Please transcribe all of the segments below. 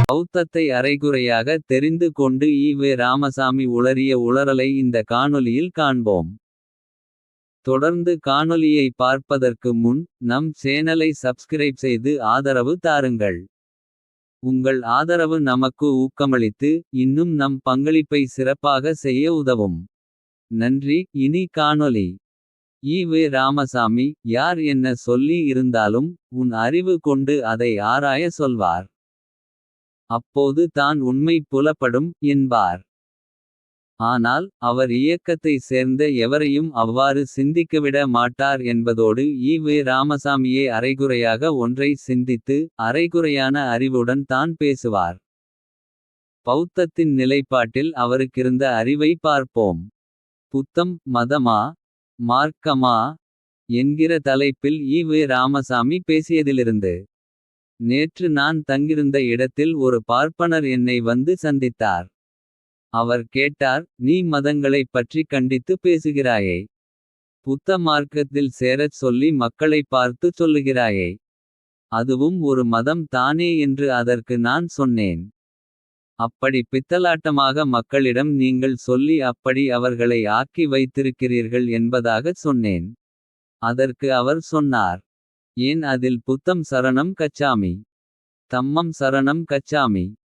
பௌத்தத்தை அரைகுறையாக தெரிந்து கொண்டு ஈ. ராமசாமி உளறிய உளறலை இந்த காணொளியில் காண்போம். தொடர்ந்து காணொளியை பார்ப்பதற்கு முன் நம் சேனலை சப்ஸ்கிரைப் செய்து ஆதரவு தாருங்கள். உங்கள் ஆதரவு நமக்கு ஊக்கமளித்து இன்னும் நம் பங்களிப்பை சிறப்பாக செய்ய உதவும். நன்றி. இனி காணொளி. ஈ. ராமசாமி யார் என்ன சொல்லி இருந்தாலும் உன் அறிவு கொண்டு அதை ஆராய சொல்வார். அப்போது தான் உண்மை புலப்படும் என்பார். ஆனால் அவர் இயக்கத்தை சேர்ந்த எவரையும் அவ்வாறு சிந்திக்கவிட மாட்டார் என்பதோடு ஈ. ராமசாமியே அரைகுறையாக ஒன்றை சிந்தித்து அரைகுறையான அறிவுடன் தான் பேசுவார். பௌத்தத்தின் நிலைப்பாட்டில் அவருக்கிருந்த அறிவை பார்ப்போம். புத்தம் மதமா மார்க்கமா என்கிற தலைப்பில் ஈ. ராமசாமி பேசியதிலிருந்து. நேற்று நான் தங்கியிருந்த இடத்தில் ஒரு பார்ப்பனர் என்னை வந்து சந்தித்தார். அவர் கேட்டார், நீ மதங்களைப் பற்றி கண்டித்து பேசுகிறாயே. புத்த மார்க்கத்தில் சேரச் சொல்லி மக்களை பார்த்து சொல்லுகிறாயே. அதுவும் ஒரு மதம் தானே என்று அதற்கு நான் சொன்னேன். அப்படி பித்தலாட்டமாக மக்களிடம் நீங்கள் சொல்லி அப்படி அவர்களை ஆக்கி வைத்திருக்கிறீர்கள் என்பதாகச் சொன்னேன். அதற்கு அவர் சொன்னார், ஏன் அதில் புத்தம் சரணம் கச்சாமி, தம்மம் சரணம் கச்சாமி,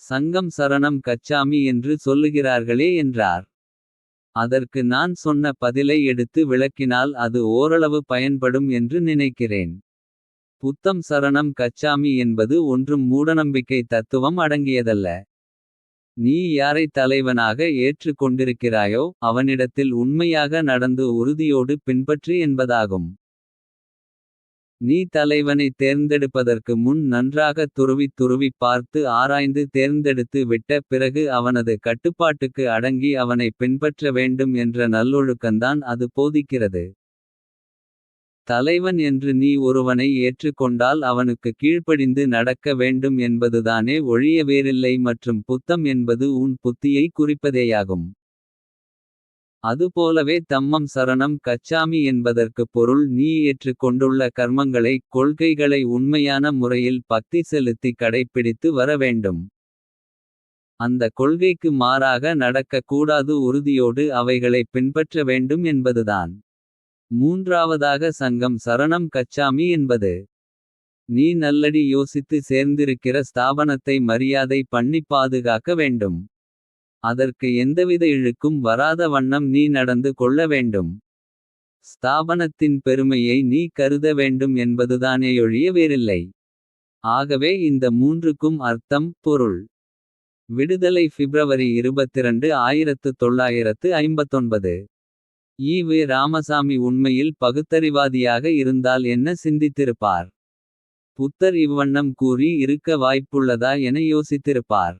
சங்கம் சரணம் கச்சாமி என்று சொல்லுகிறார்களே என்றார். அதற்கு நான் சொன்ன பதிலை எடுத்து விளக்கினால் அது ஓரளவு பயன்படும் என்று நினைக்கிறேன். புத்தம் சரணம் கச்சாமி என்பது ஒன்றும் மூடநம்பிக்கை தத்துவம் அடங்கியதல்ல. நீ யாரை தலைவனாக ஏற்று கொண்டிருக்கிறாயோ அவனிடத்தில் உண்மையாக நடந்து உறுதியோடு பின்பற்று என்பதாகும். நீ தலைவனை தேர்ந்தெடுப்பதற்கு முன் நன்றாக துருவி பார்த்து ஆராய்ந்து தேர்ந்தெடுத்து விட்ட பிறகு அவனது கட்டுப்பாட்டுக்கு அடங்கி அவனை பின்பற்ற வேண்டும் என்ற நல்லொழுக்கந்தான் அது போதிக்கிறது. தலைவன் என்று நீ ஒருவனை ஏற்றுக்கொண்டால் அவனுக்கு கீழ்ப்படிந்து நடக்க வேண்டும் என்பதுதானே ஒழிய வேறில்லை. மற்றும் புத்தம் என்பது உன் புத்தியை குறிப்பதேயாகும். அதுபோலவே தம்மம் சரணம் கச்சாமி என்பதற்கு பொருள் நீ ஏற்று கொண்டுள்ள கர்மங்களை கொள்கைகளை உண்மையான முறையில் பக்தி செலுத்தி கடைப்பிடித்து வர வேண்டும். அந்த கொள்கைக்கு மாறாக நடக்க கூடாது, உறுதியோடு அவைகளை பின்பற்ற வேண்டும் என்பதுதான். மூன்றாவதாக சங்கம் சரணம் கச்சாமி என்பது நீ நல்லடி யோசித்து சேர்ந்திருக்கிற ஸ்தாபனத்தை மரியாதை பண்ணி பாதுகாக்க வேண்டும். அதற்கு எந்தவித இழுக்கும் வராத வண்ணம் நீ நடந்து கொள்ள வேண்டும். ஸ்தாபனத்தின் பெருமையை நீ கருத வேண்டும் என்பதுதானேயொழிய வேறில்லை. ஆகவே இந்த மூன்றுக்கும் அர்த்தம் பொருள். விடுதலை பிப்ரவரி 22, 1959. ஈ. ராமசாமி உண்மையில் பகுத்தறிவாதியாக இருந்தால் என்ன சிந்தித்திருப்பார்? புத்தர் இவ்வண்ணம் கூறி இருக்க வாய்ப்புள்ளதா என யோசித்திருப்பார்.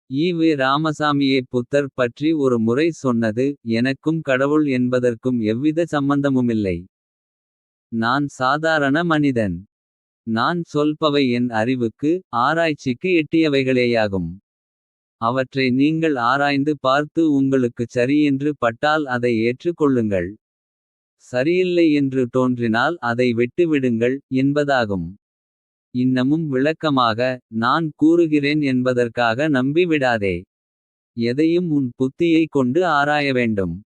ஈ. ராமசாமியே புத்தர் பற்றி ஒரு முறை சொன்னது, எனக்கும் கடவுள் என்பதற்கும் எவ்வித சம்பந்தமுமில்லை. நான் சாதாரண மனிதன். நான் சொல்பவை என் அறிவுக்கு ஆராய்ச்சிக்கு எட்டியவைகளேயாகும். அவற்றை நீங்கள் ஆராய்ந்து பார்த்து உங்களுக்குச் சரியென்று பட்டால் அதை ஏற்றுக் கொள்ளுங்கள். சரியில்லை என்று தோன்றினால் அதை விட்டு விடுங்கள் என்பதாகும். இன்னமும் விளக்கமாக, நான் கூறுகிறேன் என்பதற்காக நம்பி விடாதே. எதையும் உன் புத்தியை கொண்டு ஆராய வேண்டும்.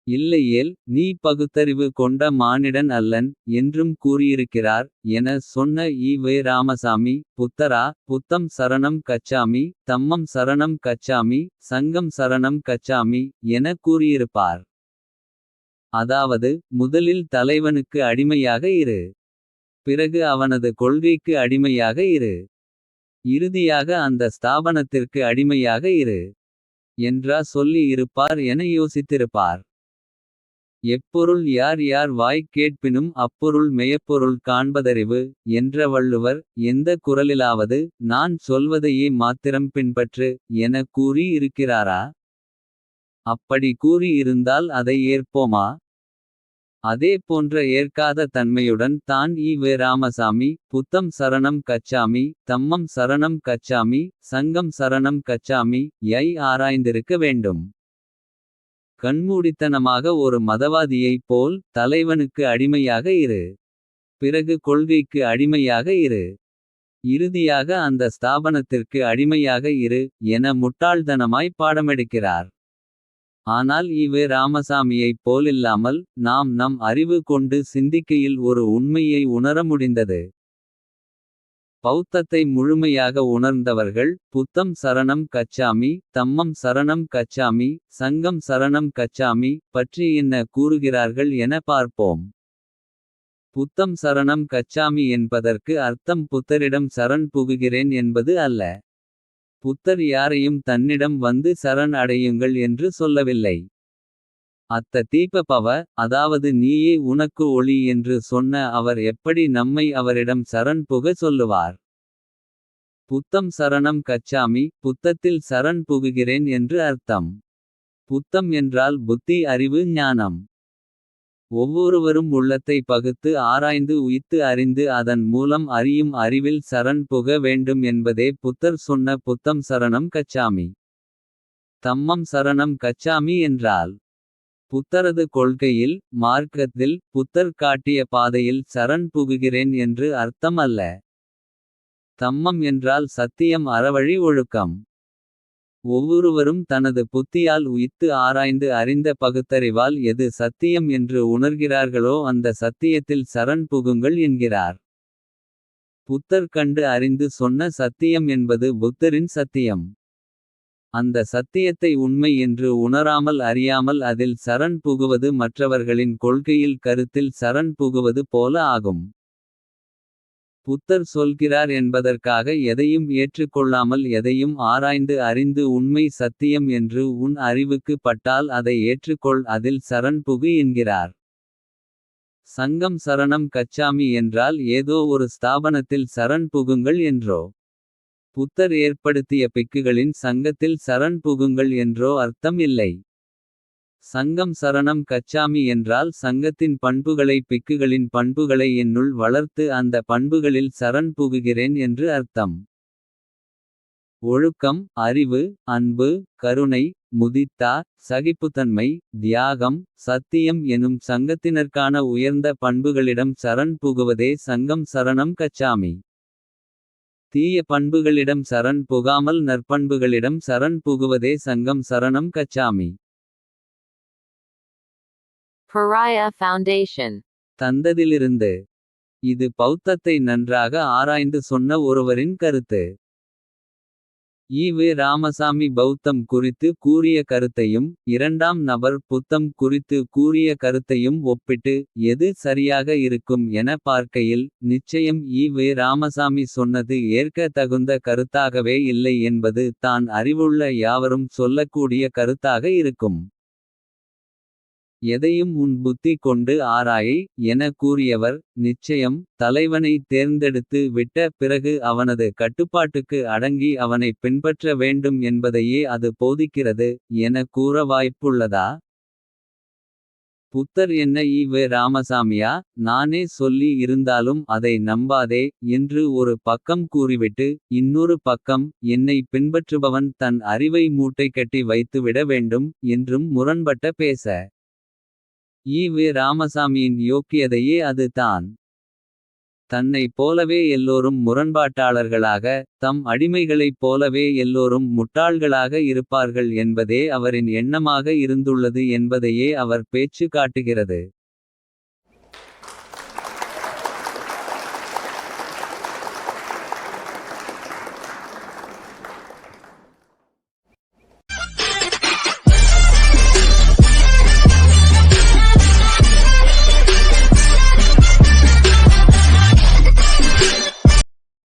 இல்லையேல் நீ பகுத்தறிவு கொண்ட மானிடன் அல்லன் என்றும் கூறியிருக்கிறார் என சொன்ன ஈ. ராமசாமி புத்தரா புத்தம் சரணம் கச்சாமி, தம்மம் சரணம் கச்சாமி, சங்கம் சரணம் கச்சாமி என கூறியிருப்பார். அதாவது, முதலில் தலைவனுக்கு அடிமையாக இரு. பிறகு அவனது கொள்கைக்கு அடிமையாக இரு. இறுதியாக அந்த ஸ்தாபனத்திற்கு அடிமையாக இரு என்றா சொல்லி இருப்பார் என யோசித்திருப்பார். எப்பொருள் யார் யார் வாய்க் கேட்பினும் அப்பொருள் மெய்ப்பொருள் காண்பதறிவு என்ற வள்ளுவர் எந்த குறளிலாவது நான் சொல்வதையே மாத்திரம் பின்பற்று என கூறி இருக்கிறாரா? அப்படி கூறி இருந்தால் அதை ஏற்போமா? அதே போன்ற ஏற்காத தன்மையுடன் தான் ஈ. ராமசாமி புத்தம் சரணம் கச்சாமி, தம்மம் சரணம் கச்சாமி, சங்கம் சரணம் கச்சாமி யை ஆராய்ந்திருக்க வேண்டும். கண்மூடித்தனமாக ஒரு மதவாதியைப் போல் தலைவனுக்கு அடிமையாக இரு. பிறகு கொள்கைக்கு அடிமையாக இரு. இறுதியாக அந்த ஸ்தாபனத்திற்கு அடிமையாக இரு. என முட்டாள்தனமாய் பாடமெடுக்கிறார். ஆனால் ஈவே ராமசாமியைப் போலில்லாமல் நாம் நம் அறிவு கொண்டு சிந்திக்கையில் ஒரு உண்மையை உணர முடிந்தது. பௌத்தத்தை முழுமையாக உணர்ந்தவர்கள் புத்தம் சரணம் கச்சாமி. தம்மம் சரணம் கச்சாமி சங்கம் சரணம் கச்சாமி பற்றி என்ன கூறுகிறார்கள் என பார்ப்போம். புத்தம் சரணம் கச்சாமி என்பதற்கு அர்த்தம் புத்தரிடம் சரண் புகுகிறேன் என்பது அல்ல. புத்தர் யாரையும் தன்னிடம் வந்து சரண் அடையுங்கள் என்று சொல்லவில்லை. அத்த தீப பவ அதாவது நீயே உனக்கு ஒளி என்று சொன்ன அவர் எப்படி நம்மை அவரிடம் சரண் புக சொல்லுவார். புத்தம் சரணம் கச்சாமி புத்தத்தில் சரண் புகுகிறேன் என்று அர்த்தம். புத்தம் என்றால் புத்தி அறிவு ஞானம். ஒவ்வொருவரும் உள்ளத்தை பகுத்து ஆராய்ந்து உய்த்து அறிந்து அதன் மூலம் அறியும் அறிவில் சரண் புக வேண்டும் என்பதே புத்தர் சொன்ன புத்தம் சரணம் கச்சாமி. தம்மம் சரணம் கச்சாமி என்றால் புத்தரது கொள்கையில் மார்க்கத்தில் புத்தர் காட்டிய பாதையில் சரண் புகுகிறேன் என்று அர்த்தம் அல்ல. தம்மம் என்றால் சத்தியம் அறவழி ஒழுக்கம். ஒவ்வொருவரும் தனது புத்தியால் உய்த்து ஆராய்ந்து அறிந்த பகுத்தறிவால் எது சத்தியம் என்று உணர்கிறார்களோ அந்த சத்தியத்தில் சரண் புகுங்கள் என்கிறார். புத்தர் கண்டு அறிந்து சொன்ன சத்தியம் என்பது புத்தரின் சத்தியம். அந்த சத்தியத்தை உண்மை என்று உணராமல் அறியாமல் அதில் சரண் புகுவது மற்றவர்களின் கொள்கையில் கருத்தில் சரண் புகுவது போல ஆகும். புத்தர் சொல்கிறார் என்பதற்காக எதையும் ஏற்றுக்கொள்ளாமல் எதையும் ஆராய்ந்து அறிந்து உண்மை சத்தியம் என்று உன் அறிவுக்கு பட்டால் அதை ஏற்றுக்கொள் அதில் சரண் புகு என்கிறார். சங்கம் சரணம் கச்சாமி என்றால் ஏதோ ஒரு ஸ்தாபனத்தில் சரண் புகுங்கள் என்றோ. புத்தர் ஏற்படுத்திய பிக்குகளின் சங்கத்தில் சரண் புகுங்கள் என்றோ அர்த்தம் இல்லை. சங்கம் சரணம் கச்சாமி என்றால் சங்கத்தின் பண்புகளை பிக்குகளின் பண்புகளை என்னுள் வளர்த்து அந்த பண்புகளில் சரண் புகுகிறேன் என்று அர்த்தம். ஒழுக்கம் அறிவு அன்பு கருணை முதித்தா சகிப்புத்தன்மை தியாகம் சத்தியம் எனும் சங்கத்தினர்க்கான உயர்ந்த பண்புகளிடம் சரண் புகுவதே சங்கம் சரணம் கச்சாமி. தீய பண்புகளிடம் சரண் புகாமல் நற்பண்புகளிடம் சரண் புகுவதே சங்கம் சரணம் கச்சாமி. Pariah Foundation தந்ததிலிருந்து. இது பௌத்தத்தை நன்றாக ஆராய்ந்து சொன்ன ஒருவரின் கருத்து. ஈவே ராமசாமி பௌத்தம் குறித்து கூறிய கருத்தையும் இரண்டாம் நபர் புத்தம் குறித்து கூறிய கருத்தையும் ஒப்பிட்டு எது சரியாக இருக்கும் என பார்க்கையில் நிச்சயம் ஈவே ராமசாமி சொன்னது ஏற்க தகுந்த கருத்தாகவே இல்லை என்பது தான் அறிவுள்ள யாவரும் சொல்லக்கூடிய கருத்தாக இருக்கும். எதையும் உன் புத்தி கொண்டு ஆராயை என கூறியவர் நிச்சயம் தலைவனை தேர்ந்தெடுத்து விட்ட பிறகு அவனது கட்டுப்பாட்டுக்கு அடங்கி அவனை பின்பற்ற வேண்டும் என்பதையே அது போதிக்கிறது என கூற வாய்ப்புள்ளதா. புத்தர் என்ன ஈவே ராமசாமியா நானே சொல்லி இருந்தாலும் அதை நம்பாதே என்று ஒரு பக்கம் கூறிவிட்டு இன்னொரு பக்கம் என்னை பின்பற்றுபவன் தன் அறிவை மூட்டை கட்டி வைத்துவிட வேண்டும் என்றும் முரண்பட்ட பேச. ஈவே ராமசாமியின் யோக்கியதையே அது தான். தன்னைப் போலவே எல்லோரும் முரண்பாட்டாளர்களாக தம் அடிமைகளைப் போலவே எல்லோரும் முட்டாள்களாக இருப்பார்கள் என்பதே அவரின் எண்ணமாக இருந்துள்ளது என்பதையே அவர் பேச்சு காட்டுகிறது.